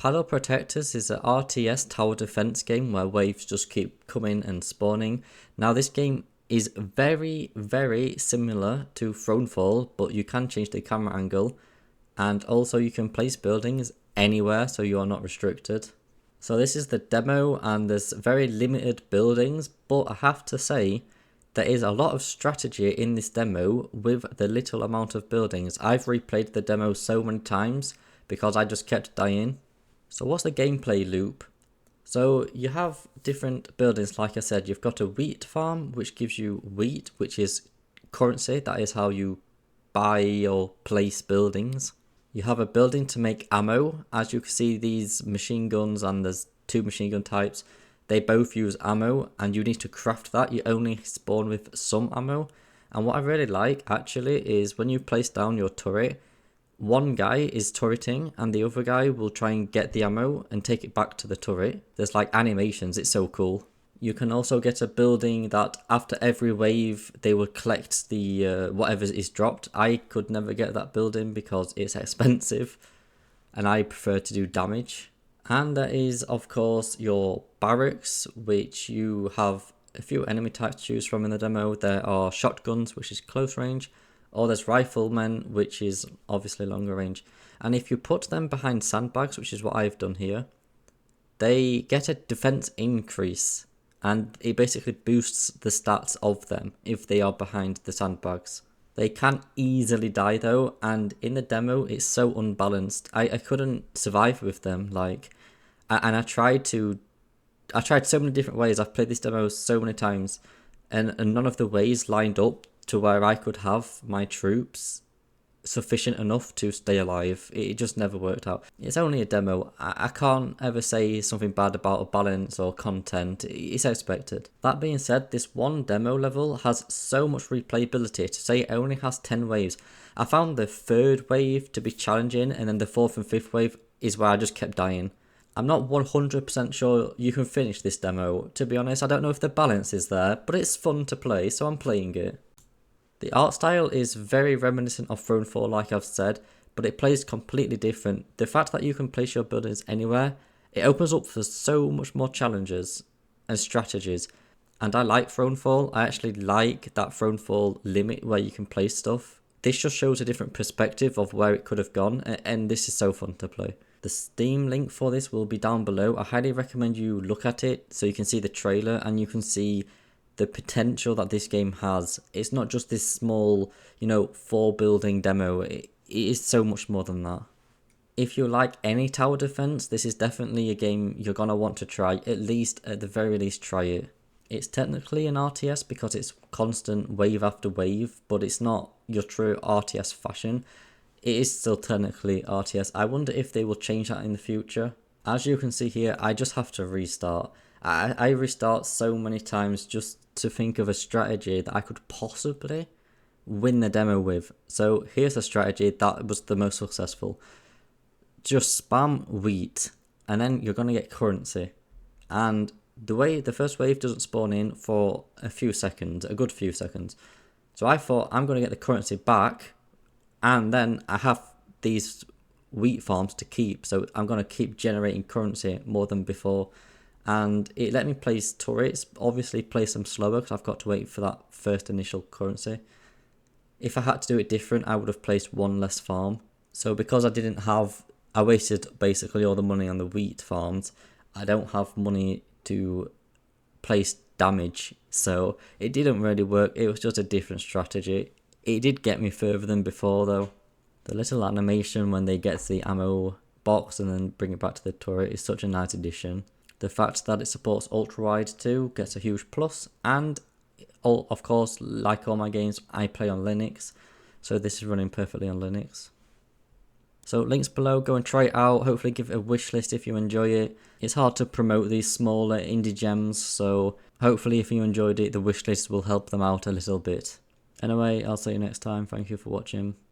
Paddle Protectors is an RTS tower defense game where waves just keep coming and spawning. Now this game is very, very similar to Thronefall, but you can change the camera angle, and also you can place buildings anywhere, so you are not restricted. So this is the demo, and there's very limited buildings, but I have to say, there is a lot of strategy in this demo with the little amount of buildings. I've replayed the demo so many times because I just kept dying. So what's the gameplay loop? So you have different buildings, like I said. You've got a wheat farm, which gives you wheat, which is currency. That is how you buy or place buildings. You have a building to make ammo. As you can see, these machine guns, and there's two machine gun types, they both use ammo, and you need to craft that. You only spawn with some ammo. And what I really like, actually, is when you place down your turret, one guy is turreting and the other guy will try and get the ammo and take it back to the turret. There's like animations, it's so cool. You can also get a building that after every wave they will collect the whatever is dropped. I could never get that building because it's expensive and I prefer to do damage. And there is of course your barracks, which you have a few enemy types to choose from in the demo. There are shotguns, which is close range, or there's riflemen, which is obviously longer range. And if you put them behind sandbags, which is what I've done here, they get a defense increase, and it basically boosts the stats of them if they are behind the sandbags. They can easily die though, and in the demo it's so unbalanced. I couldn't survive with them, and I tried so many different ways. I've played this demo so many times, and none of the ways lined up to where I could have my troops sufficient enough to stay alive. It just never worked out. It's only a demo. I can't ever say something bad about a balance or content. It's expected. That being said, this one demo level has so much replayability. To say it only has 10 waves. I found the third wave to be challenging, and then the fourth and fifth wave is where I just kept dying. I'm not 100% sure you can finish this demo. To be honest, I don't know if the balance is there, but it's fun to play, so I'm playing it. The art style is very reminiscent of Thronefall, like I've said, but it plays completely different. The fact that you can place your buildings anywhere, it opens up for so much more challenges and strategies. And I like Thronefall. I actually like that Thronefall limit where you can place stuff. This just shows a different perspective of where it could have gone, and this is so fun to play. The Steam link for this will be down below. I highly recommend you look at it so you can see the trailer and you can see the potential that this game has. It's not just this small, 4 building demo. It is so much more than that. If you like any tower defense, this is definitely a game you're going to want to try. At the very least, try it. It's technically an RTS because it's constant wave after wave, but it's not your true RTS fashion. It is still technically RTS. I wonder if they will change that in the future. As you can see here, I just have to restart. I restart so many times just to think of a strategy that I could possibly win the demo with. So here's a strategy that was the most successful. Just spam wheat and then you're going to get currency. And the first wave doesn't spawn in for a good few seconds. So I thought I'm going to get the currency back, and then I have these wheat farms to keep. So I'm going to keep generating currency more than before. And it let me place turrets, obviously place them slower because I've got to wait for that first initial currency. If I had to do it different, I would have placed one less farm. So because I wasted basically all the money on the wheat farms, I don't have money to place damage. So it didn't really work. It was just a different strategy. It did get me further than before though. The little animation when they get the ammo box and then bring it back to the turret is such a nice addition. The fact that it supports ultra-wide too gets a huge plus, and of course, like all my games, I play on Linux, so this is running perfectly on Linux. So links below, go and try it out, hopefully give it a wish list if you enjoy it. It's hard to promote these smaller indie gems, so hopefully if you enjoyed it, the wish list will help them out a little bit. Anyway, I'll see you next time, thank you for watching.